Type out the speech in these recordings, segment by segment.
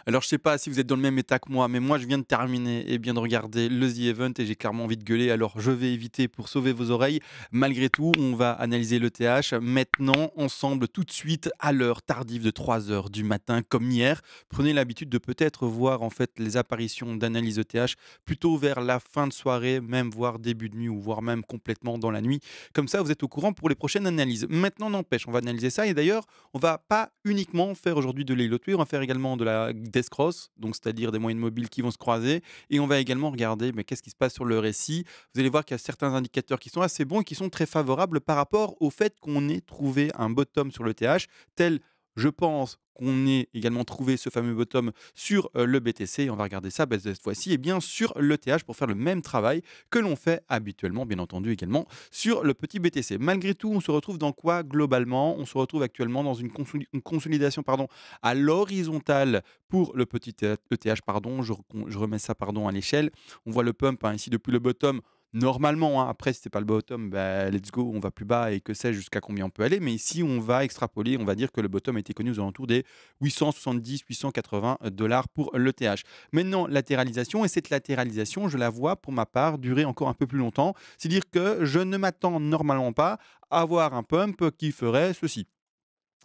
Alors, je sais pas si vous êtes dans le même état que moi, mais moi, je viens de terminer et bien de regarder le The Event et j'ai clairement envie de gueuler. Alors, je vais éviter pour sauver vos oreilles. Malgré tout, on va analyser l'ETH maintenant, ensemble, tout de suite, à l'heure tardive de 3 heures du matin, comme hier. Prenez l'habitude de peut-être voir en fait les apparitions d'analyse ETH plutôt vers la fin de soirée, même voire début de nuit ou voire même complètement dans la nuit. Comme ça, vous êtes au courant pour les prochaines analyses. Maintenant, n'empêche, on va analyser ça et d'ailleurs, on va pas uniquement faire aujourd'hui de l'Eilotway, on va faire également de la death cross, donc c'est-à-dire des moyennes mobiles qui vont se croiser, et on va également regarder mais qu'est-ce qui se passe sur le RSI. Vous allez voir qu'il y a certains indicateurs qui sont assez bons et qui sont très favorables par rapport au fait qu'on ait trouvé un bottom sur le TH, tel je pense qu'on ait également trouvé ce fameux bottom sur le BTC. Et on va regarder ça cette fois-ci et bien sur le TH pour faire le même travail que l'on fait habituellement, bien entendu également sur le petit BTC. Malgré tout, on se retrouve dans quoi globalement? On se retrouve actuellement dans une consolidation pardon, à l'horizontale pour le petit ETH. Pardon, je remets ça pardon, à l'échelle. On voit le pump ici depuis le bottom. Normalement, hein, après, si c'est pas le bottom, bah, let's go, on va plus bas et que sais-je jusqu'à combien on peut aller. Mais ici, on va extrapoler, on va dire que le bottom a été connu aux alentours des 870-880 dollars pour l'ETH. Maintenant, latéralisation, et cette latéralisation, je la vois pour ma part durer encore un peu plus longtemps. C'est-à-dire que je ne m'attends normalement pas à avoir un pump qui ferait ceci.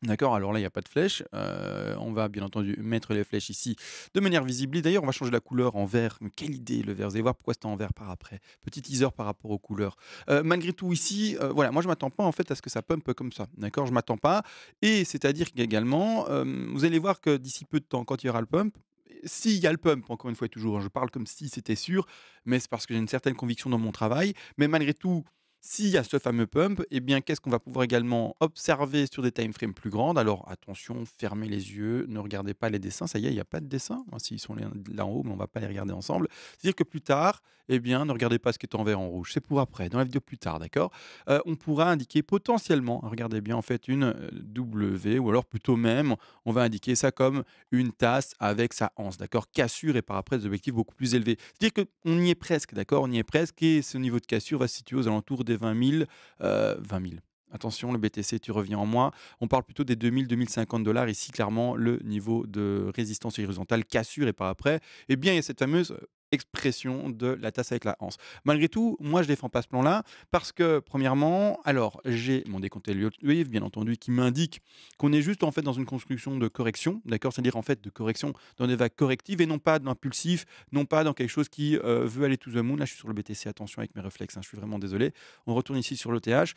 D'accord, alors là, il y a pas de flèche. On va bien entendu mettre les flèches ici de manière visible. Et d'ailleurs, on va changer la couleur en vert. Mais quelle idée le vert! Vous allez voir pourquoi c'était en vert par après. Petit teaser par rapport aux couleurs. Malgré tout ici, voilà, moi je m'attends pas en fait à ce que ça pump comme ça. D'accord? Je m'attends pas et c'est-à-dire qu'également, vous allez voir que d'ici peu de temps, quand il y aura le pump, s'il y a le pump, encore une fois et toujours, hein, je parle comme si c'était sûr, mais c'est parce que j'ai une certaine conviction dans mon travail. Mais malgré tout, s'il y a ce fameux pump, eh bien, qu'est-ce qu'on va pouvoir également observer sur des time frames plus grandes? Alors attention, fermez les yeux, ne regardez pas les dessins. Ça y est, il y a pas de dessin. Moi, s'ils sont là en haut, mais on va pas les regarder ensemble. C'est-à-dire que plus tard, eh bien, ne regardez pas ce qui est en vert, en rouge. C'est pour après, dans la vidéo plus tard, d'accord? On pourra indiquer potentiellement, regardez bien, en fait, une W, ou alors plutôt même, on va indiquer ça comme une tasse avec sa anse, d'accord? Cassure et par après des objectifs beaucoup plus élevés. C'est-à-dire qu'on y est presque, d'accord? On y est presque et ce niveau de cassure va se situer aux alentours des 20 000, 20 000. Attention, le BTC, tu reviens en moi. On parle plutôt des 2000 50 dollars. Ici, clairement, le niveau de résistance horizontale, cassure et par après, eh bien, il y a cette fameuse expression de la tasse avec la anse. Malgré tout, moi, je défends pas ce plan-là parce que, premièrement, alors, j'ai mon décompte Elliott Wave, bien entendu, qui m'indique qu'on est juste en fait dans une construction de correction, d'accord? C'est-à-dire en fait de correction dans des vagues correctives et non pas d'impulsif, non pas dans quelque chose qui veut aller to the moon. Là, je suis sur le BTC, attention avec mes réflexes, hein, je suis vraiment désolé. On retourne ici sur l'ETH.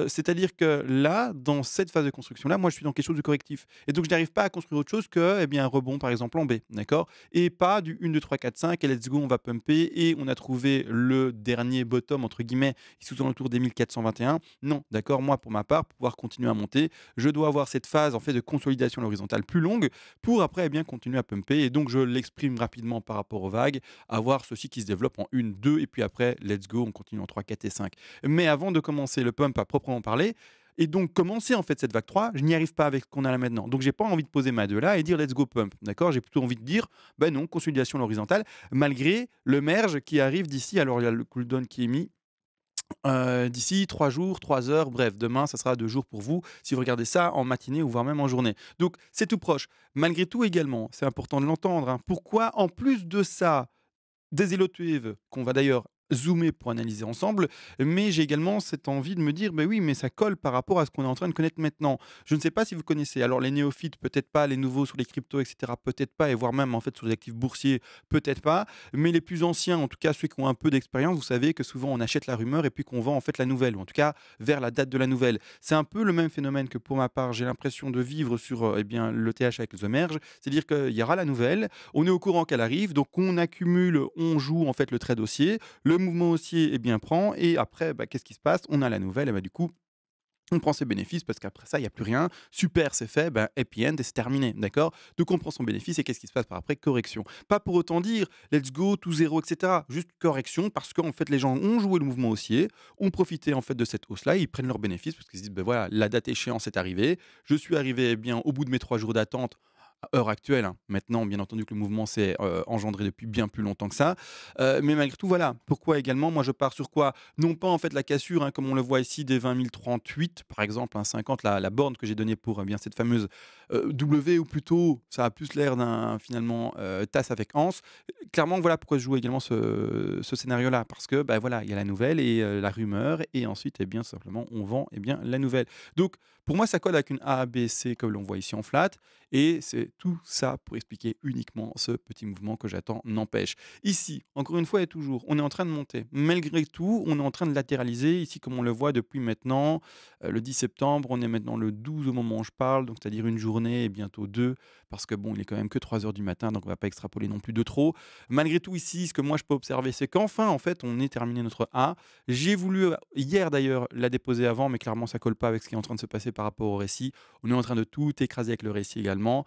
C'est-à-dire que là, dans cette phase de construction-là, moi, je suis dans quelque chose de correctif. Et donc, je n'arrive pas à construire autre chose que eh bien, un rebond, par exemple, en B, d'accord? Et pas du 1, 2, 3, 4, 5, et let's go, on va pumper, et on a trouvé le dernier bottom, entre guillemets, qui est autour des 1421. Non, d'accord? Moi, pour ma part, pour pouvoir continuer à monter, je dois avoir cette phase en fait de consolidation à l'horizontale plus longue pour après eh bien continuer à pumper et donc je l'exprime rapidement par rapport aux vagues, avoir ceci qui se développe en 1, 2 et puis après let's go, on continue en 3, 4 et 5. Mais avant de commencer le pump à proprement parler, et donc commencer en fait cette vague 3, je n'y arrive pas avec ce qu'on a là maintenant. Donc j'ai pas envie de poser ma 2 là et dire let's go pump. D'accord? J'ai plutôt envie de dire ben non, consolidation à l'horizontale, malgré le merge qui arrive d'ici. Alors il y a le cooldown qui est mis. D'ici 3 jours, 3 heures, bref, demain, ça sera 2 jours pour vous, si vous regardez ça en matinée ou voire même en journée. Donc c'est tout proche. Malgré tout également, c'est important de l'entendre, hein, pourquoi en plus de ça, des Elotuev qu'on va d'ailleurs zoomer pour analyser ensemble, mais j'ai également cette envie de me dire: «Beh oui, mais ça colle par rapport à ce qu'on est en train de connaître maintenant». Je ne sais pas si vous connaissez, alors les néophytes peut-être pas, les nouveaux sur les cryptos et cetera peut-être pas et voire même en fait sur les actifs boursiers peut-être pas, mais les plus anciens, en tout cas ceux qui ont un peu d'expérience, vous savez que souvent on achète la rumeur et puis qu'on vend en fait la nouvelle ou en tout cas vers la date de la nouvelle. C'est un peu le même phénomène que pour ma part, j'ai l'impression de vivre sur, eh bien l'ETH avec The Merge, c'est-à-dire qu'il y aura la nouvelle, on est au courant qu'elle arrive, donc on accumule, on joue en fait le trade haussier, le mouvement haussier eh bien, prend et après, bah, qu'est-ce qui se passe? On a la nouvelle et bah, du coup, on prend ses bénéfices parce qu'après ça, il y a plus rien. Super, c'est fait, ben, happy end et c'est terminé, d'accord? Donc on prend son bénéfice et qu'est-ce qui se passe par après? Correction. Pas pour autant dire let's go, tout zéro, et cetera. Juste correction parce qu'en fait, les gens ont joué le mouvement haussier, ont profité en fait de cette hausse-là, ils prennent leurs bénéfices parce qu'ils se disent: «Ben voilà, la date échéance est arrivée, je suis arrivé, eh bien, au bout de mes 3 jours d'attente». à heure actuelle, hein. Maintenant, bien entendu que le mouvement s'est, engendré depuis bien plus longtemps que ça, mais malgré tout, voilà. Pourquoi également, moi je pars sur quoi? Non pas en fait la cassure, hein, comme on le voit ici des 20 038 par exemple, hein, 50 la borne que j'ai donnée pour, eh bien cette fameuse, W ou plutôt ça a plus l'air d'un finalement, tasse avec anse. Clairement, voilà pourquoi je joue également ce scénario-là parce que, bah, voilà, il y a la nouvelle et la rumeur et ensuite, eh bien, simplement on vend, eh bien, la nouvelle. Donc pour moi, ça colle avec une A, B, C comme l'on voit ici en flat et c'est tout ça pour expliquer uniquement ce petit mouvement que j'attends, n'empêche. Ici, encore une fois et toujours, on est en train de monter. Malgré tout, on est en train de latéraliser ici comme on le voit depuis maintenant, le 10 septembre. On est maintenant le 12 au moment où je parle, donc c'est-à-dire une journée et bientôt 2 parce que bon, il est quand même que 3 heures du matin, donc on va pas extrapoler non plus de trop. Malgré tout ici, ce que moi je peux observer, c'est qu'enfin, en fait, on est terminé notre A. J'ai voulu, hier d'ailleurs, la déposer avant, mais clairement ça colle pas avec ce qui est en train de se passer par rapport au récit. On est en train de tout écraser avec le récit également.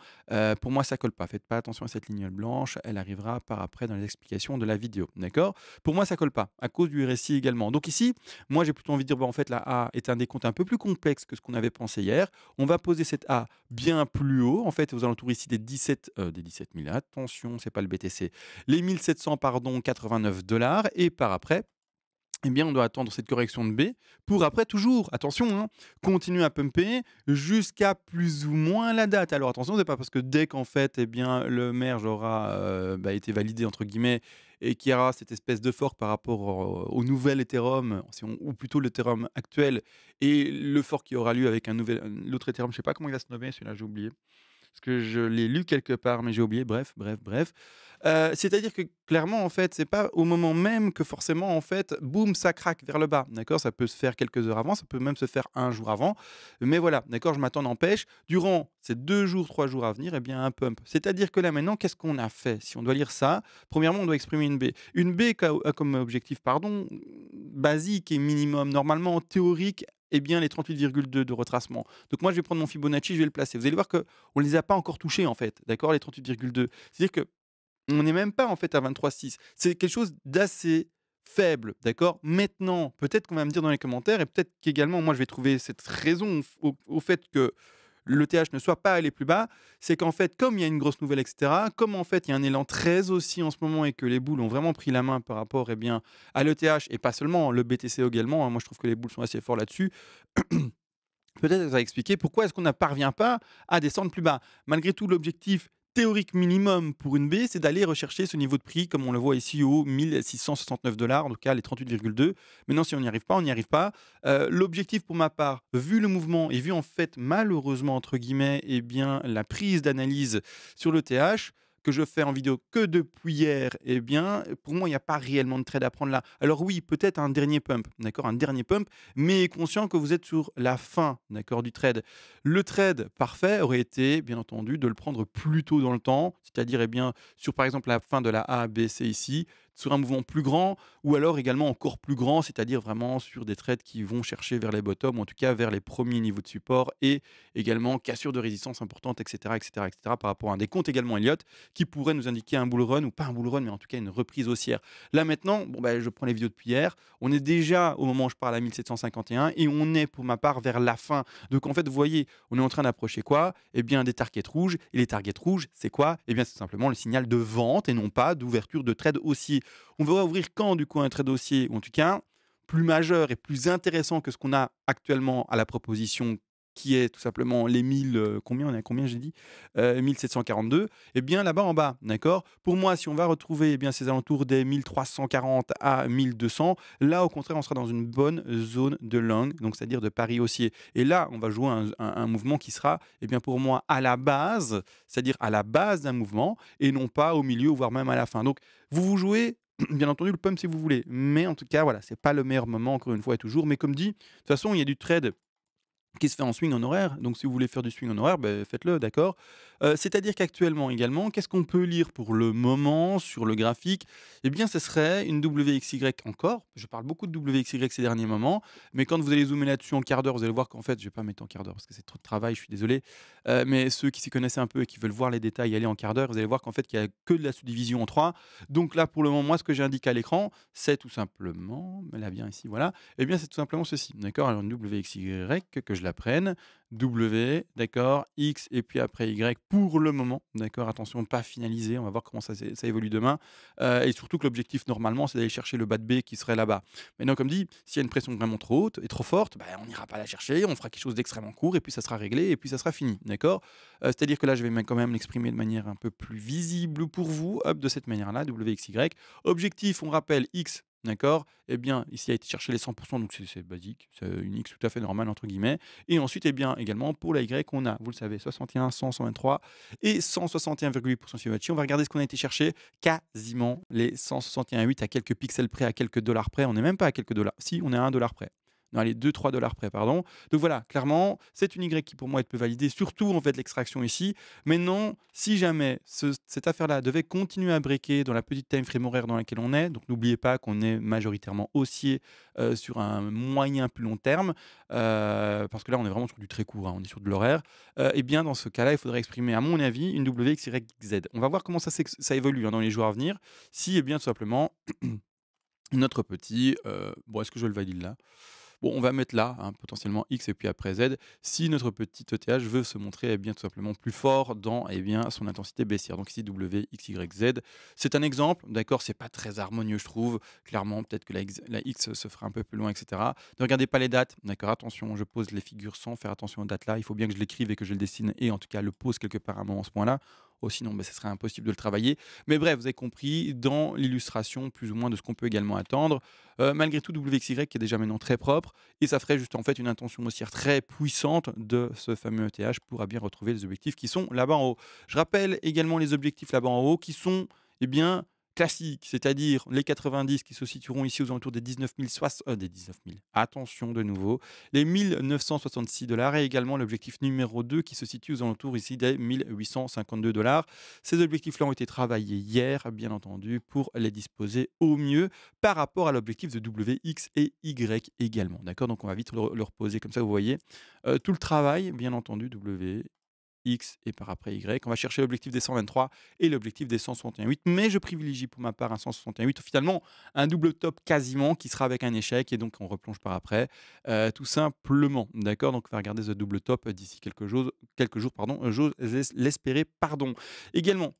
Pour moi, ça colle pas. Faites pas attention à cette ligne blanche, elle arrivera par après dans les explications de la vidéo, d'accord? Pour moi, ça colle pas, à cause du récit également. Donc ici, moi j'ai plutôt envie de dire, bah, en fait, la A est un décompte un peu plus complexe que ce qu'on avait pensé hier. On va poser cette A bien plus haut, en fait, aux alentours ici des 17 000. Attention, c'est pas le BTC. Les 1700, pardon, 89 $ et par après, eh bien, on doit attendre cette correction de B pour après toujours, attention, hein, continuer à pumper jusqu'à plus ou moins la date. Alors attention, c'est pas parce que dès qu'en fait, eh bien, le merge aura, bah, été «validé» entre guillemets et qu'il y aura cette espèce de fork par rapport au nouvel Ethereum, si on ou plutôt l'Ethereum actuel et le fork qui aura lieu avec un nouvel l'autre Ethereum, je sais pas comment il va se nommer celui-là, j'ai oublié. Parce que je l'ai lu quelque part, mais j'ai oublié. Bref, bref, bref. C'est-à-dire que clairement, en fait, c'est pas au moment même que forcément, en fait, boum, ça craque vers le bas, d'accord? Ça peut se faire quelques heures avant, ça peut même se faire un jour avant, mais voilà, d'accord? Je m'attends n'empêche, durant ces 2 jours, 3 jours à venir, eh bien, un pump. C'est-à-dire que là, maintenant, qu'est-ce qu'on a fait? Si on doit lire ça, premièrement, on doit exprimer une B. Une B a comme objectif, pardon, basique et minimum, normalement théorique, eh bien, les 38,2 de retracement. Donc moi, je vais prendre mon Fibonacci, je vais le placer. Vous allez voir qu'on ne les a pas encore touchés, en fait, d'accord, les 38,2. C'est-à-dire qu'on n'est même pas, en fait, à 23,6. C'est quelque chose d'assez faible, d'accord. Maintenant, peut-être qu'on va me dire dans les commentaires et peut-être qu'également, moi, je vais trouver cette raison au fait que le TH ne soit pas allé plus bas, c'est qu'en fait, comme il y a une grosse nouvelle, et cetera, comme en fait, il y a un élan très haussier en ce moment et que les boules ont vraiment pris la main par rapport, eh bien, à l'ETH et pas seulement, le BTC également, hein, moi je trouve que les boules sont assez forts là-dessus. Peut-être ça va expliquer pourquoi est-ce qu'on ne parvient pas à descendre plus bas. Malgré tout, l'objectif théorique minimum pour une B, c'est d'aller rechercher ce niveau de prix, comme on le voit ici, au 1669 $, en tout cas les 38,2. Maintenant, si on n'y arrive pas, on n'y arrive pas. L'objectif pour ma part, vu le mouvement et vu en fait malheureusement, entre guillemets, eh bien, la prise d'analyse sur le TH, que je fais en vidéo que depuis hier, eh bien, pour moi, il n'y a pas réellement de trade à prendre là. Alors oui, peut-être un dernier pump, d'accord, un dernier pump, mais conscient que vous êtes sur la fin, d'accord, du trade. Le trade parfait aurait été, bien entendu, de le prendre plus tôt dans le temps, c'est-à-dire, eh bien, sur par exemple la fin de la A, B, C ici, sur un mouvement plus grand, ou alors également encore plus grand, c'est-à-dire vraiment sur des trades qui vont chercher vers les bottoms, ou en tout cas vers les premiers niveaux de support, et également cassure de résistance importante, etc., etc., etc., par rapport à un décompte également Elliott, qui pourrait nous indiquer un bull run, ou pas un bull run, mais en tout cas une reprise haussière. Là maintenant, bon, bah, je prends les vidéos depuis hier, on est déjà au moment où je parle à 1751 et on est pour ma part vers la fin. Donc en fait, vous voyez, on est en train d'approcher quoi? Eh bien des targets rouges. Et les targets rouges, c'est quoi? Eh bien c'est tout simplement le signal de vente et non pas d'ouverture de trade haussier. On va ouvrir quand du coup un trade haussier? Ou en tout cas, plus majeur et plus intéressant que ce qu'on a actuellement à la proposition qui est tout simplement les 1000, combien on est à combien j'ai dit? 1742, et bien là-bas en bas, d'accord? Pour moi, si on va retrouver, eh bien, ces alentours des 1340 à 1200, là au contraire, on sera dans une bonne zone de long, donc c'est-à-dire de pari haussier. Et là, on va jouer un mouvement qui sera, eh bien, pour moi, à la base, c'est-à-dire à la base d'un mouvement et non pas au milieu, voire même à la fin. Donc, vous jouez bien entendu le pump si vous voulez, mais en tout cas, voilà, c'est pas le meilleur moment encore une fois et toujours. Mais comme dit, de toute façon, il y a du trade qui se fait en swing en horaire. Donc si vous voulez faire du swing en horaire, beh, faites-le, d'accord? C'est-à-dire qu'actuellement également, qu'est-ce qu'on peut lire pour le moment sur le graphique? Eh bien, ce serait une WXY encore. Je parle beaucoup de WXY ces derniers moments, mais quand vous allez zoomer là-dessus en quart d'heure, vous allez voir qu'en fait, je vais pas mettre en quart d'heure parce que c'est trop de travail, je suis désolé. Mais ceux qui s'y connaissent un peu et qui veulent voir les détails, aller en quart d'heure, vous allez voir qu'en fait, qu'il y a que de la subdivision en 3. Donc là, pour le moment, moi, ce que j'indique à l'écran, c'est tout simplement, là bien ici, voilà, eh bien, c'est tout simplement ceci, d'accord? Alors une WXY que je la prenne. W, d'accord, X et puis après Y pour le moment, d'accord? Attention, pas finalisé, on va voir comment ça évolue demain, et surtout que l'objectif normalement, c'est d'aller chercher le bas de B qui serait là-bas. Maintenant, comme dit, s'il y a une pression vraiment trop haute et trop forte, bah, on n'ira pas la chercher, on fera quelque chose d'extrêmement court et puis ça sera réglé et puis ça sera fini, d'accord? C'est-à-dire que là, je vais quand même l'exprimer de manière un peu plus visible pour vous, hop, de cette manière-là, W, X, Y. Objectif, on rappelle X, d'accord? Eh bien, ici, a été chercher les 100, donc c'est basique, c'est une X tout à fait normale, entre guillemets. Et ensuite, eh bien, également, pour la Y, on a, vous le savez, 61, 100, 123 et 161,8% Fibonacci. On va regarder ce qu'on a été chercher, quasiment les 161,8 à quelques pixels près, à quelques dollars près. On n'est même pas à quelques dollars. Si, on est à 1 dollar près. Non, allez, 2-3 dollars près, pardon. Donc voilà, clairement, c'est une Y qui pour moi peut valider, surtout en fait l'extraction ici. Maintenant, si jamais cette affaire-là devait continuer à breaker dans la petite time frame horaire dans laquelle on est, donc n'oubliez pas qu'on est majoritairement haussier sur un moyen plus long terme, parce que là on est vraiment sur du très court, hein, on est sur de l'horaire, et bien dans ce cas-là, il faudrait exprimer, à mon avis, une W, X, Y, Z. On va voir comment ça évolue hein, dans les jours à venir. Si, eh bien, tout simplement, notre petit, bon, est-ce que je le valide là? Bon, on va mettre là, hein, potentiellement X et puis après Z, si notre petit ETH veut se montrer bien tout simplement plus fort dans bien, son intensité baissière. Donc ici W, X, Y, Z. C'est un exemple, d'accord, c'est pas très harmonieux je trouve. Clairement, peut-être que la X se fera un peu plus loin, etc. Ne regardez pas les dates, d'accord, attention, je pose les figures sans faire attention aux dates là. Il faut bien que je l'écrive et que je le dessine et en tout cas le pose quelque part à un moment ce point-là. Oh, sinon, ce serait impossible de le travailler. Mais bref, vous avez compris dans l'illustration plus ou moins de ce qu'on peut également attendre. Malgré tout, WXY qui est déjà maintenant très propre et ça ferait juste en fait une intention haussière très puissante de ce fameux ETH pour bien retrouver les objectifs qui sont là-bas en haut. Je rappelle également les objectifs là-bas en haut qui sont eh bien classiques, c'est-à-dire les 90 qui se situeront ici aux alentours des 19 000, des 19 000, attention de nouveau, les 1966 dollars et également l'objectif numéro 2 qui se situe aux alentours ici des 1852 dollars. Ces objectifs-là ont été travaillés hier, bien entendu, pour les disposer au mieux par rapport à l'objectif de W, X et Y également. D'accord? Donc on va vite le reposer comme ça, vous voyez. Tout le travail, bien entendu, W, X et par après Y. On va chercher l'objectif des 123 et l'objectif des 161,8. Mais je privilégie pour ma part un 161,8. Finalement, un double top quasiment qui sera avec un échec et donc on replonge par après. Tout simplement. D'accord? Donc on va regarder ce double top d'ici quelques jours, pardon. J'ose l'espérer, pardon. Également,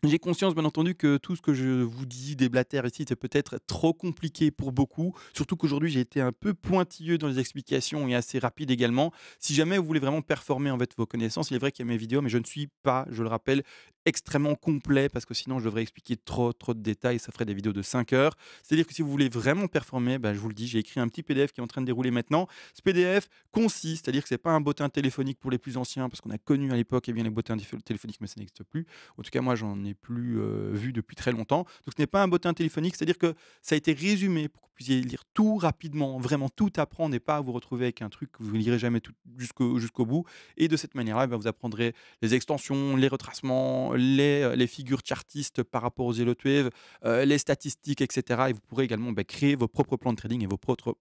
j'ai conscience, bien entendu, que tout ce que je vous dis, des blatères ici, c'est peut-être trop compliqué pour beaucoup. Surtout qu'aujourd'hui, j'ai été un peu pointilleux dans les explications et assez rapide également. Si jamais vous voulez vraiment performer en fait vos connaissances, il est vrai qu'il y a mes vidéos, mais je ne suis pas, je le rappelle, extrêmement complet parce que sinon je devrais expliquer trop de détails, ça ferait des vidéos de 5 heures. C'est-à-dire que si vous voulez vraiment performer, je vous le dis, j'ai écrit un petit PDF qui est en train de dérouler maintenant. Ce PDF concis, c'est-à-dire que c'est pas un bottin téléphonique pour les plus anciens parce qu'on a connu à l'époque les bottins téléphoniques, mais ça n'existe plus. En tout cas, moi, j'en ai plus vu depuis très longtemps. Donc, ce n'est pas un bottin téléphonique, c'est-à-dire que ça a été résumé pour que vous puissiez lire tout rapidement, vraiment tout apprendre et pas vous retrouver avec un truc que vous ne lirez jamais tout, jusqu'au bout. Et de cette manière-là, vous apprendrez les extensions, les retracements, les figures chartistes par rapport aux Yellow Wave, les statistiques, etc. Et vous pourrez également créer vos propres plans de trading et vos propres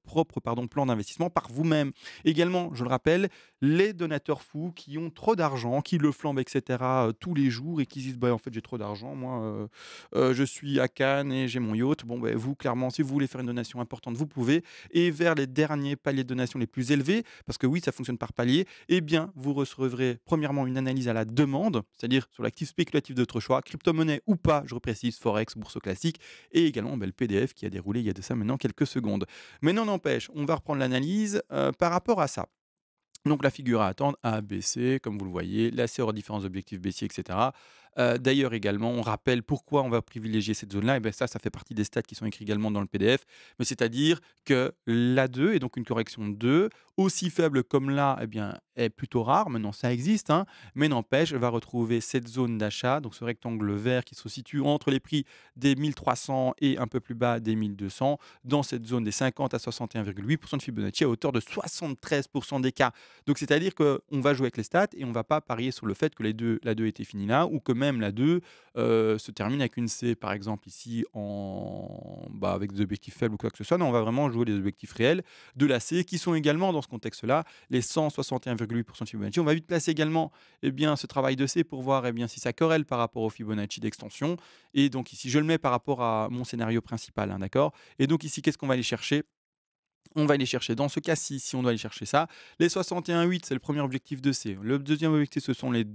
plans d'investissement par vous-même. Également, je le rappelle, les donateurs fous qui ont trop d'argent, qui le flambent, etc. Tous les jours et qui disent en fait j'ai trop d'argent, moi je suis à Cannes et j'ai mon yacht. Bon, vous clairement, si vous voulez faire une donation importante, vous pouvez. Et vers les derniers paliers de donation les plus élevés, parce que oui, ça fonctionne par palier, eh bien vous recevrez premièrement une analyse à la demande, c'est-à-dire sur l'actif spéculatif de votre choix, crypto-monnaie ou pas, je reprécise, forex, bourse classique, et également le PDF qui a déroulé il y a de ça maintenant quelques secondes. Mais non n'empêche, on va reprendre l'analyse par rapport à ça. Donc la figure à attendre A, B, C, comme vous le voyez, la CR aux différents objectifs baissiers, etc. D'ailleurs également, on rappelle pourquoi on va privilégier cette zone-là. Et bien ça fait partie des stats qui sont écrits également dans le PDF. Mais c'est-à-dire que l'A2 est donc une correction de 2, aussi faible comme là, est plutôt rare. Maintenant, ça existe, hein, mais n'empêche, va retrouver cette zone d'achat, donc ce rectangle vert qui se situe entre les prix des 1300 et un peu plus bas des 1200, dans cette zone des 50 à 61,8% de Fibonacci à hauteur de 73% des cas. Donc c'est-à-dire qu'on va jouer avec les stats et on ne va pas parier sur le fait que la 2 était finie là ou que même la 2 se termine avec une C par exemple ici avec des objectifs faibles ou quoi que ce soit. Non, on va vraiment jouer les objectifs réels de la C qui sont également dans ce contexte-là les 161,8% de Fibonacci. On va vite placer également ce travail de C pour voir si ça corrèle par rapport au Fibonacci d'extension. Et donc ici, je le mets par rapport à mon scénario principal, hein, d'accord? Et donc ici, qu'est-ce qu'on va aller chercher? On va aller chercher, dans ce cas-ci, si on doit aller chercher ça, les 61,8, c'est le premier objectif de C. Le deuxième objectif, ce sont les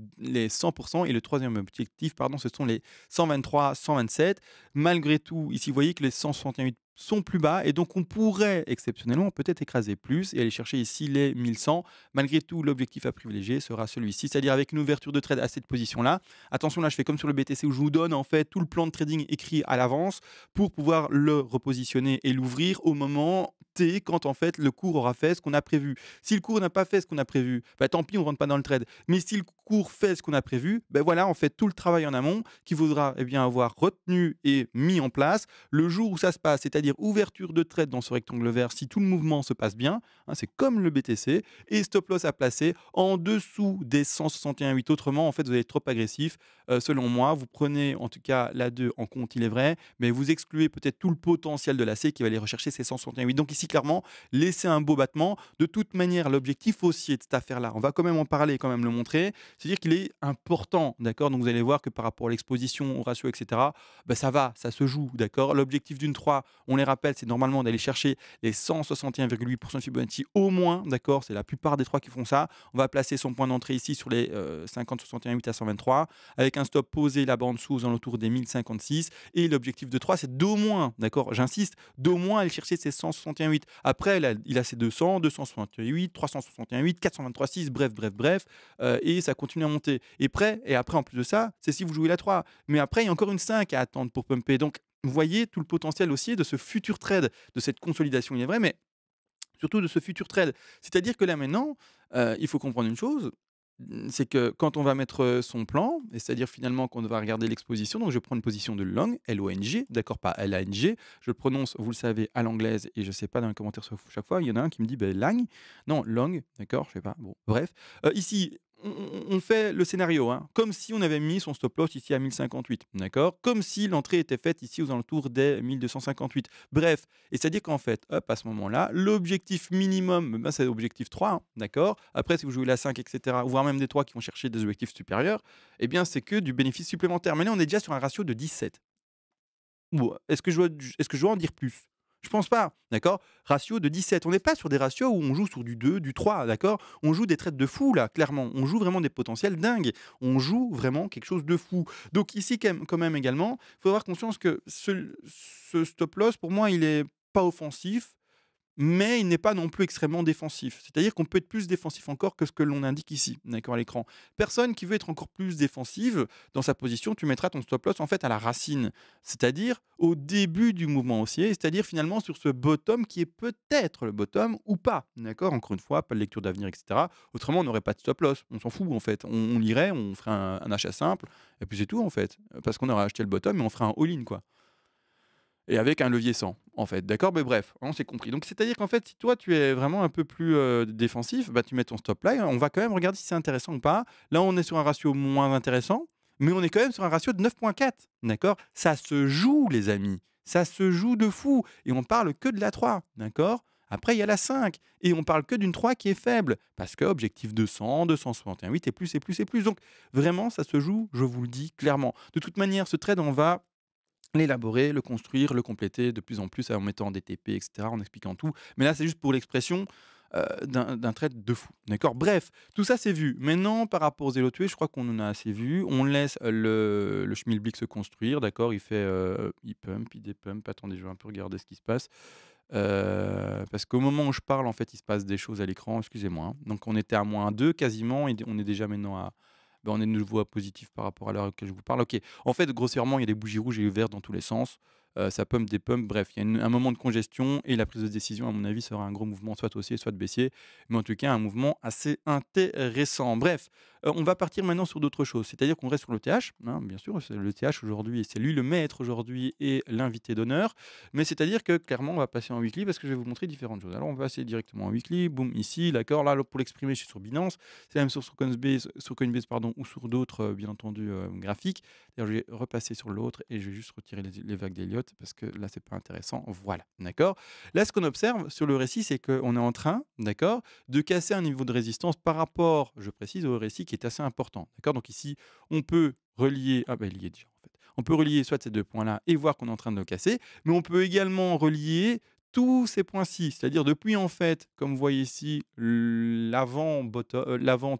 100%, et le troisième objectif, pardon, ce sont les 123, 127. Malgré tout, ici, vous voyez que les 161,8 sont plus bas, et donc on pourrait exceptionnellement peut-être écraser plus et aller chercher ici les 1100. Malgré tout, l'objectif à privilégier sera celui-ci, c'est-à-dire avec une ouverture de trade à cette position-là. Attention, là, je fais comme sur le BTC où je vous donne en fait tout le plan de trading écrit à l'avance pour pouvoir le repositionner et l'ouvrir au moment T, quand en fait le cours aura fait ce qu'on a prévu. Si le cours n'a pas fait ce qu'on a prévu, bah, tant pis, on ne rentre pas dans le trade. Mais si le cours fait ce qu'on a prévu, ben voilà, en fait tout le travail en amont qu'il faudra eh bien, avoir retenu et mis en place le jour où ça se passe, c'est-à-dire ouverture de trade dans ce rectangle vert, si tout le mouvement se passe bien, hein, c'est comme le BTC, et stop loss à placer en dessous des 161,8. Autrement, en fait, vous allez être trop agressif. Selon moi, vous prenez en tout cas la 2 en compte, il est vrai, mais vous excluez peut-être tout le potentiel de la C qui va aller rechercher ces 161,8. Donc ici, clairement, laissez un beau battement. De toute manière, l'objectif haussier de cette affaire-là, on va quand même en parler, quand même le montrer, c'est-à-dire qu'il est important, d'accord. Donc vous allez voir que par rapport à l'exposition, au ratio, etc., ben ça va, ça se joue, d'accord. L'objectif d'une 3, on les rappelle, c'est normalement d'aller chercher les 161,8% de Fibonacci au moins, d'accord. C'est la plupart des 3 qui font ça. On va placer son point d'entrée ici sur les 50, 61,8 à 123, avec un stop posé là-bas en dessous aux alentours des 1056. Et l'objectif de 3, c'est d'au moins, d'accord, j'insiste, d'au moins aller chercher ces 161,8. Après, il a ses 200, 268, 361,8, 423,6, bref, et ça continue à monter. Et après, en plus de ça, c'est si vous jouez la 3. Mais après, il y a encore une 5 à attendre pour pumper. Donc, vous voyez tout le potentiel aussi de ce futur trade, de cette consolidation, il est vrai, mais surtout de ce futur trade. C'est-à-dire que là maintenant, il faut comprendre une chose, c'est que quand on va mettre, son plan, et c'est-à-dire finalement qu'on va regarder l'exposition, donc je prends une position de long, L-O-N-G, d'accord, pas L-A-N-G. Je le prononce, vous le savez, à l'anglaise, et je sais pas dans les commentaires chaque fois, il y en a un qui me dit: «Beh, lang». Non, long, d'accord, je sais pas, bon, bref. Ici, on fait le scénario, hein, comme si on avait mis son stop loss ici à 1058, d'accord? Comme si l'entrée était faite ici aux alentours des 1258. Bref, et c'est-à-dire qu'en fait, hop, à ce moment-là, l'objectif minimum, ben, c'est l'objectif 3, hein, d'accord? Après, si vous jouez la 5, et cetera, voire même des 3 qui vont chercher des objectifs supérieurs, eh bien, c'est que du bénéfice supplémentaire. Mais là, on est déjà sur un ratio de 17. Bon, est-ce que je dois en dire plus? Je pense pas, d'accord? Ratio de 17. On n'est pas sur des ratios où on joue sur du 2, du 3, d'accord? On joue des trades de fou là, clairement. On joue vraiment des potentiels dingues. On joue vraiment quelque chose de fou. Donc ici, quand même également, il faut avoir conscience que ce stop loss, pour moi, il est pas offensif, mais il n'est pas non plus extrêmement défensif. C'est-à-dire qu'on peut être plus défensif encore que ce que l'on indique ici, d'accord, à l'écran. Personne qui veut être encore plus défensive, dans sa position, tu mettras ton stop loss en fait à la racine, c'est-à-dire au début du mouvement haussier, c'est-à-dire finalement sur ce bottom qui est peut-être le bottom ou pas, d'accord. Encore une fois, pas de lecture d'avenir, etc. Autrement, on n'aurait pas de stop loss, on s'en fout en fait. On lirait, on ferait un achat simple, et puis c'est tout en fait. Parce qu'on aurait acheté le bottom et on ferait un all-in, quoi. Et avec un levier 100, en fait, d'accord? Mais bref, on s'est compris. Donc c'est-à-dire qu'en fait, si toi tu es vraiment un peu plus, défensif, bah, tu mets ton stop là et on va quand même regarder si c'est intéressant ou pas. Là, on est sur un ratio moins intéressant, mais on est quand même sur un ratio de 9,4, d'accord? Ça se joue les amis, ça se joue de fou, et on parle que de la 3, d'accord? Après il y a la 5 et on parle que d'une 3 qui est faible parce que objectif 200, 261,8 et plus et plus et plus. Donc vraiment ça se joue, je vous le dis clairement. De toute manière, ce trade, on va l'élaborer, le construire, le compléter de plus en plus en mettant des TP, et cetera, en expliquant tout. Mais là, c'est juste pour l'expression, d'un trade de fou, d'accord? Bref, tout ça, c'est vu. Maintenant, par rapport aux Zélotués, je crois qu'on en a assez vu. On laisse le Schmilblick se construire, d'accord? Il pump, il dépump. Attendez, je vais un peu regarder ce qui se passe. Parce qu'au moment où je parle, en fait, il se passe des choses à l'écran, excusez-moi, hein. Donc on était à -2 quasiment, et on est déjà maintenant à, ben, on est de nouveau à positif par rapport à l'heure à laquelle je vous parle. OK. En fait, grossièrement, il y a des bougies rouges et vertes dans tous les sens. Ça pump, dépump, bref, il y a un moment de congestion, et la prise de décision, à mon avis, sera un gros mouvement, soit haussier, soit baissier, mais en tout cas un mouvement assez intéressant. Bref, on va partir maintenant sur d'autres choses, c'est-à-dire qu'on reste sur le TH, hein, bien sûr, c'est le TH aujourd'hui, c'est lui le maître aujourd'hui et l'invité d'honneur, mais c'est-à-dire que clairement, on va passer en weekly parce que je vais vous montrer différentes choses. Alors, on va passer directement en weekly, boum, ici, d'accord, là, pour l'exprimer, je suis sur Binance, c'est la même chose sur Coinbase, pardon, ou sur d'autres, bien entendu, graphiques. D'ailleurs, je vais repasser sur l'autre et je vais juste retirer les vagues d'Elliott parce que là, c'est pas intéressant. Voilà, d'accord. Là, ce qu'on observe sur le récit, c'est qu'on est en train, d'accord, de casser un niveau de résistance par rapport, je précise, au récit qui est assez important, d'accord. Donc ici, on peut relier, ah ben, il y est déjà en fait. On peut relier soit ces deux points-là et voir qu'on est en train de le casser, mais on peut également relier tous ces points-ci, c'est-à-dire depuis en fait, comme vous voyez ici, l'avant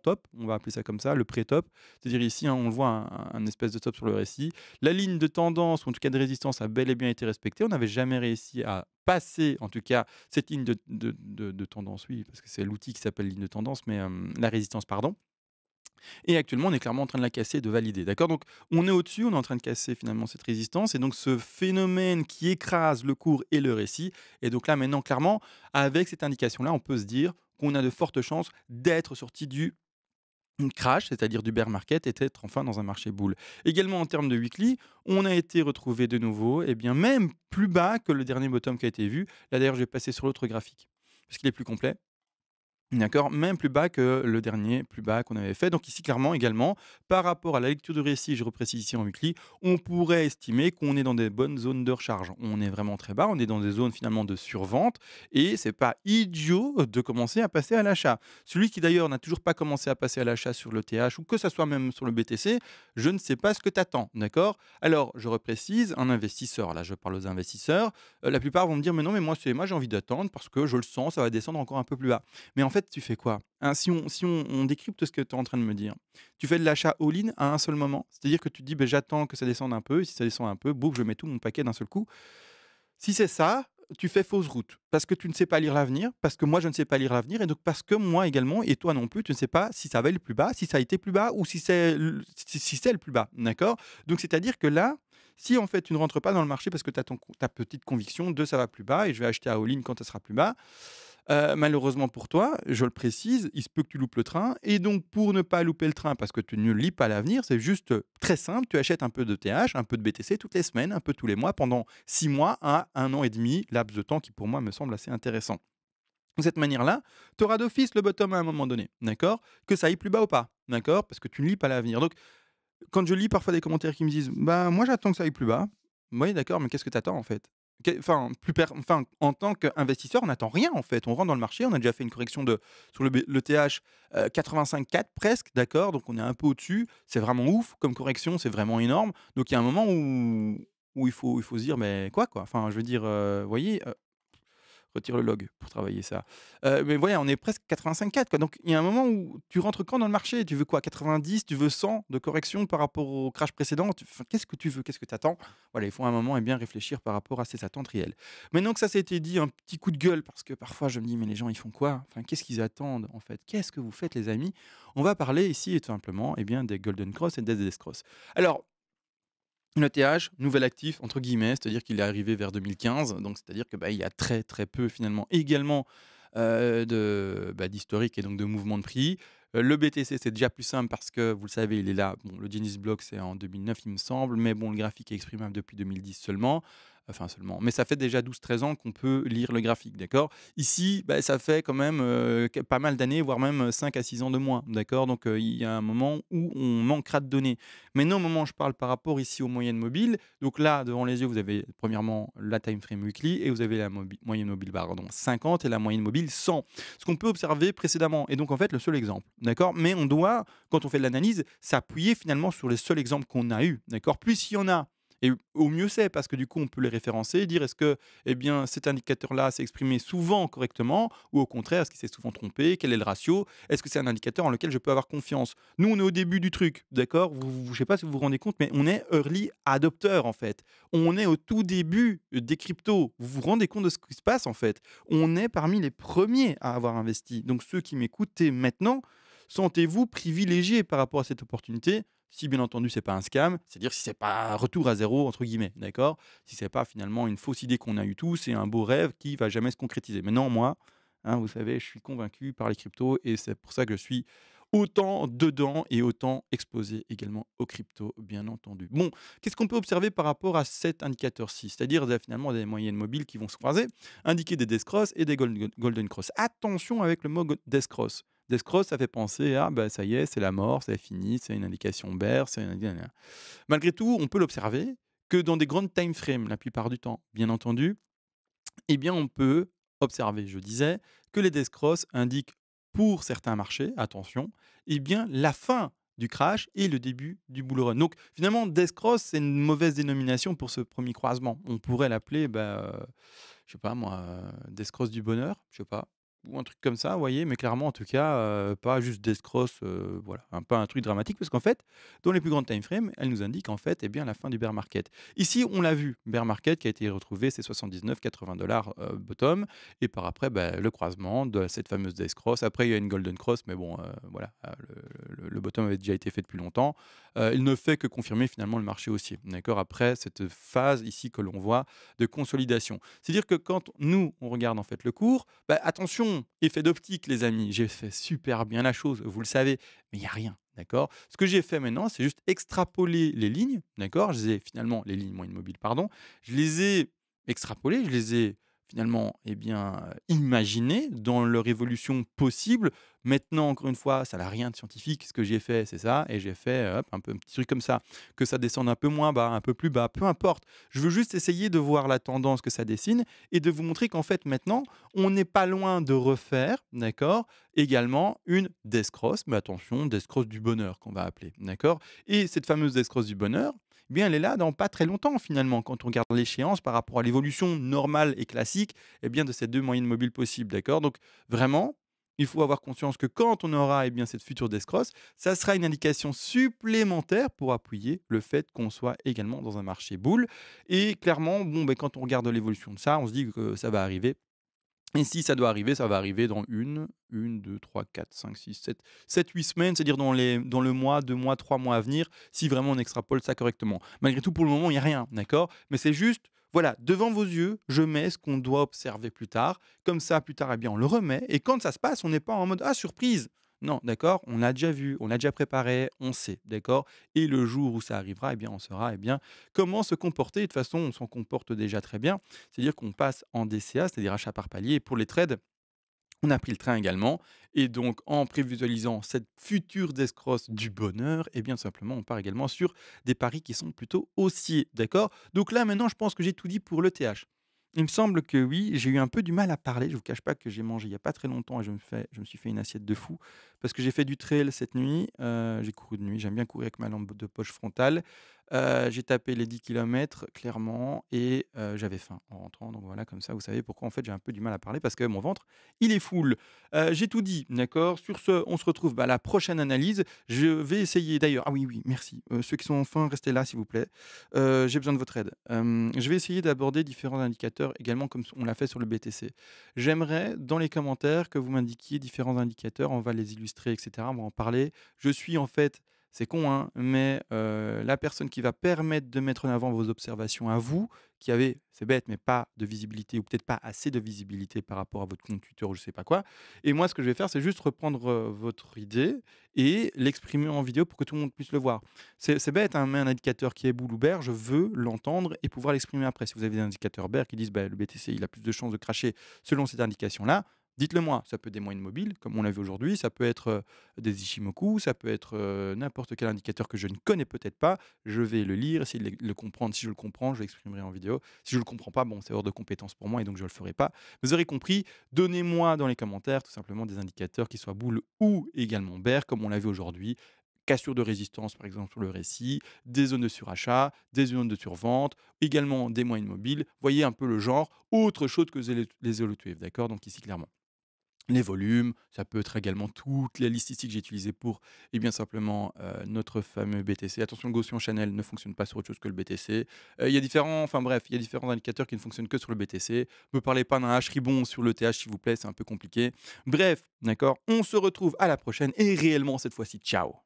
top, on va appeler ça comme ça, le pré-top, c'est-à-dire ici, hein, on le voit un espèce de top sur le récit. La ligne de tendance ou en tout cas de résistance a bel et bien été respectée. On n'avait jamais réussi à passer, en tout cas, cette ligne de tendance, oui, parce que c'est l'outil qui s'appelle ligne de tendance, mais la résistance, pardon. Et actuellement, on est clairement en train de la casser et de valider, d'accord? Donc on est au-dessus, on est en train de casser finalement cette résistance et donc ce phénomène qui écrase le cours et le récit et donc là maintenant clairement, avec cette indication-là, on peut se dire qu'on a de fortes chances d'être sorti du crash, c'est-à-dire du bear market et d'être enfin dans un marché bull. Également en termes de weekly, on a été retrouvé de nouveau, et bien même plus bas que le dernier bottom qui a été vu. Là d'ailleurs, je vais passer sur l'autre graphique parce qu'il est plus complet. D'accord, même plus bas que le dernier plus bas qu'on avait fait. Donc ici, clairement, également, par rapport à la lecture de récit, je reprécise ici en weekly, on pourrait estimer qu'on est dans des bonnes zones de recharge. On est vraiment très bas, on est dans des zones finalement de survente et c'est pas idiot de commencer à passer à l'achat. Celui qui d'ailleurs n'a toujours pas commencé à passer à l'achat sur le TH ou que ça soit même sur le BTC, je ne sais pas ce que tu attends, d'accord? Alors, je reprécise, un investisseur, là je parle aux investisseurs, la plupart vont me dire mais non mais moi j'ai envie d'attendre parce que je le sens, ça va descendre encore un peu plus bas. Mais en fait, tu fais quoi? Hein, si on décrypte ce que tu es en train de me dire, tu fais de l'achat all-in à un seul moment? C'est-à-dire que tu te dis: «Beh, j'attends que ça descende un peu et si ça descend un peu, boum, je mets tout mon paquet d'un seul coup». Si c'est ça, tu fais fausse route parce que tu ne sais pas lire l'avenir, parce que moi je ne sais pas lire l'avenir et donc parce que moi également et toi non plus, tu ne sais pas si ça va aller plus bas, si ça a été plus bas ou si c'est le plus bas, d'accord? Donc c'est-à-dire que là, si en fait tu ne rentres pas dans le marché parce que tu as ta petite conviction de ça va plus bas et je vais acheter à all-in quand ça sera plus bas, malheureusement pour toi, je le précise, il se peut que tu loupes le train et donc pour ne pas louper le train parce que tu ne lis pas l'avenir, c'est juste, très simple, tu achètes un peu de TH, un peu de BTC toutes les semaines, un peu tous les mois pendant 6 mois à 1 an et demi, laps de temps qui pour moi me semble assez intéressant. De cette manière-là, tu auras d'office le bottom à un moment donné, d'accord? Que ça aille plus bas ou pas, d'accord? Parce que tu ne lis pas l'avenir. Donc quand je lis parfois des commentaires qui me disent: «Bah, moi j'attends que ça aille plus bas». Oui d'accord, mais qu'est-ce que tu attends en fait? Enfin, en tant qu'investisseur, on n'attend rien en fait. On rentre dans le marché, on a déjà fait une correction sur le TH, 85,4 presque, d'accord? Donc on est un peu au-dessus. C'est vraiment ouf comme correction, c'est vraiment énorme. Donc il y a un moment où il faut se dire: «Mais quoi?» Enfin je veux dire, vous voyez? Retire le log pour travailler ça. Mais voilà, on est presque 85,4 quoi. Donc il y a un moment où tu rentres quand dans le marché? Tu veux quoi? 90? Tu veux 100 de correction par rapport au crash précédent? Enfin, qu'est-ce que tu veux? Qu'est-ce que tu attends? Voilà, il faut un moment et bien réfléchir par rapport à ses attentes réelles. Maintenant que ça s'était dit, un petit coup de gueule parce que parfois je me dis: «Mais les gens ils font quoi? Enfin, qu'est-ce qu'ils attendent en fait? Qu'est-ce que vous faites les amis?» On va parler ici tout simplement, eh bien, des golden cross et des death cross. Alors le TH, nouvel actif entre guillemets, c'est-à-dire qu'il est arrivé vers 2015, donc c'est-à-dire que, bah, il y a très, très peu finalement également, d'historique et donc de mouvement de prix. Le BTC, c'est déjà plus simple parce que vous le savez, il est là. Bon, le Genesis Block, c'est en 2009, il me semble, mais bon, le graphique est exprimable depuis 2010 seulement. Enfin seulement, mais ça fait déjà 12-13 ans qu'on peut lire le graphique, d'accord? Ici, bah, ça fait quand même, pas mal d'années, voire même 5 à 6 ans de moins, d'accord? Donc, il y a un moment où on manquera de données. Maintenant, au moment où je parle par rapport ici aux moyennes mobiles, donc là, devant les yeux, vous avez premièrement la time frame weekly et vous avez la moyenne mobile pardon, 50 et la moyenne mobile 100. Ce qu'on peut observer précédemment et donc en fait le seul exemple, d'accord? Mais on doit, quand on fait de l'analyse, s'appuyer finalement sur les seuls exemples qu'on a eus, d'accord? Plus il y en a et au mieux c'est parce que du coup on peut les référencer et dire est-ce que eh bien cet indicateur-là s'est exprimé souvent correctement ou au contraire est-ce qu'il s'est souvent trompé? Quel est le ratio? Est-ce que c'est un indicateur en lequel je peux avoir confiance? Nous, on est au début du truc, d'accord? Je sais pas si vous vous rendez compte, mais on est early adopter, en fait. On est au tout début des cryptos. Vous vous rendez compte de ce qui se passe, en fait? On est parmi les premiers à avoir investi. Donc ceux qui m'écoutez maintenant, sentez-vous privilégiés par rapport à cette opportunité. Si bien entendu c'est pas un scam, c'est-à-dire si c'est pas un «retour à zéro» entre guillemets, d'accord? Si c'est pas finalement une fausse idée qu'on a eu tous et un beau rêve qui va jamais se concrétiser. Maintenant moi, hein, vous savez, je suis convaincu par les cryptos et c'est pour ça que je suis autant dedans et autant exposé également aux cryptos, bien entendu. Bon, qu'est-ce qu'on peut observer par rapport à cet indicateur-ci? C'est-à-dire finalement des moyennes mobiles qui vont se croiser, indiquer des death cross et des golden cross. Attention avec le mot death cross. Death cross, ça fait penser à bah, ça y est, c'est la mort, c'est fini, c'est une indication bear, malgré tout, on peut l'observer que dans des grandes time frames, la plupart du temps, bien entendu, eh bien, on peut observer, je disais, que les death cross indiquent pour certains marchés, attention, eh bien, la fin du crash et le début du bull run. Donc, finalement, death cross, c'est une mauvaise dénomination pour ce premier croisement. On pourrait l'appeler, bah, je sais pas moi, Descrosse du bonheur, je sais pas, ou un truc comme ça, vous voyez? Mais clairement, en tout cas, pas juste Descrosse, voilà, pas un truc dramatique parce qu'en fait, dans les plus grandes time frames, elles nous indiquent en fait, eh bien, la fin du bear market. Ici, on l'a vu, bear market qui a été retrouvé, c'est 79-80 bottom et par après, bah, le croisement de cette fameuse Descrosse. Après, il y a une golden cross, mais bon, voilà, le bottom avait déjà été fait depuis longtemps. Il ne fait que confirmer finalement le marché haussier, d'accord? Après cette phase ici que l'on voit de consolidation. C'est-à-dire que quand nous, on regarde en fait le cours, bah, attention, effet d'optique les amis, j'ai fait super bien la chose, vous le savez, mais il y a rien, d'accord? Ce que j'ai fait maintenant, c'est juste extrapoler les lignes, d'accord? Je les ai finalement les lignes moyennes mobiles, pardon, je les ai extrapolées, je les ai finalement, eh bien, imaginées dans leur évolution possible. Maintenant, encore une fois, ça n'a rien de scientifique. Ce que j'ai fait, c'est ça et j'ai fait, hop, un peu un petit truc comme ça. Que ça descende un peu moins bas, un peu plus bas, peu importe. Je veux juste essayer de voir la tendance que ça dessine et de vous montrer qu'en fait, maintenant, on n'est pas loin de refaire, d'accord, également une death cross, mais attention, death cross du bonheur qu'on va appeler, d'accord? Et cette fameuse death cross du bonheur, eh bien, elle est là dans pas très longtemps finalement. Quand on regarde l'échéance par rapport à l'évolution normale et classique, eh bien, de ces 2 moyennes mobiles possibles, d'accord? Donc vraiment, il faut avoir conscience que quand on aura, eh bien, cette future death cross, ça sera une indication supplémentaire pour appuyer le fait qu'on soit également dans un marché bull et clairement, bon, beh, quand on regarde l'évolution de ça, on se dit que ça va arriver et si ça doit arriver, ça va arriver dans une, 2, 3, 4, 5, 6, 7, 7, 8 semaines, c'est-à-dire dans le mois, 2 mois, 3 mois à venir, si vraiment on extrapole ça correctement. Malgré tout, pour le moment, il y a rien, d'accord? Mais c'est juste, voilà, devant vos yeux, je mets ce qu'on doit observer plus tard. Comme ça, plus tard, eh bien, on le remet et quand ça se passe, on n'est pas en mode: «Ah surprise!» Non, d'accord? On l'a déjà vu, on l'a déjà préparé, on sait, d'accord? Et le jour où ça arrivera, eh bien, on saura, eh bien, comment se comporter. De toute façon, on s'en comporte déjà très bien. C'est-à-dire qu'on passe en DCA, c'est-à-dire achat par palier. Et pour les trades, on a pris le train également. Et donc, en prévisualisant cette future descrosse du bonheur, et bien simplement, on part également sur des paris qui sont plutôt haussiers. D'accord? Donc là, maintenant, je pense que j'ai tout dit pour le TH. Il me semble que oui, j'ai eu un peu du mal à parler. Je ne vous cache pas que j'ai mangé il n'y a pas très longtemps et je me suis fait une assiette de fou parce que j'ai fait du trail cette nuit. J'ai couru de nuit. J'aime bien courir avec ma lampe de poche frontale. J'ai tapé les 10 kilomètres clairement et j'avais faim en rentrant. Donc voilà, comme ça, vous savez pourquoi en fait j'ai un peu du mal à parler parce que mon ventre, il est full. J'ai tout dit, d'accord? Sur ce, on se retrouve, bah, à la prochaine analyse. Je vais essayer d'ailleurs ah oui, oui, merci, ceux qui sont enfin restés là, s'il vous plaît. J'ai besoin de votre aide. Je vais essayer d'aborder différents indicateurs également comme on l'a fait sur le BTC. J'aimerais dans les commentaires que vous m'indiquiez différents indicateurs, on va les illustrer et cetera, on va en parler. Je suis en fait c'est con, hein, mais la personne qui va permettre de mettre en avant vos observations à vous, qui avez, c'est bête, mais pas de visibilité ou peut-être pas assez de visibilité par rapport à votre compte Twitter ou je sais pas quoi. Et moi, ce que je vais faire, c'est juste reprendre votre idée et l'exprimer en vidéo pour que tout le monde puisse le voir. C'est bête, hein, mais un indicateur qui est boule ou bear, je veux l'entendre et pouvoir l'exprimer après. Si vous avez des indicateurs bear qui disent bah, le BTC, il a plus de chances de cracher selon cette indication-là, dites-le moi. Ça peut être des moyennes mobiles, comme on l'a vu aujourd'hui, ça peut être des Ichimoku, ça peut être n'importe quel indicateur que je ne connais peut-être pas. Je vais le lire, essayer de le comprendre. Si je le comprends, je l'exprimerai en vidéo. Si je ne le comprends pas, bon, c'est hors de compétence pour moi et donc je ne le ferai pas. Vous aurez compris, donnez-moi dans les commentaires tout simplement des indicateurs qui soient boule ou également bear, comme on l'a vu aujourd'hui. Cassure de résistance, par exemple, sur le récit, des zones de surachat, des zones de survente, également des moyennes mobiles. Voyez un peu le genre, autre chose que les holotuves, d'accord? Donc ici, clairement les volumes, ça peut être également toutes les listes ici que j'ai utilisées pour, et bien simplement, notre fameux BTC. Attention, le Gaussian Channel ne fonctionne pas sur autre chose que le BTC. Il y a différents enfin bref, il y a différents indicateurs qui ne fonctionnent que sur le BTC. Me parlez pas d'un H-ribbon sur le TH s'il vous plaît, c'est un peu compliqué. Bref, d'accord? On se retrouve à la prochaine et réellement cette fois-ci. Ciao!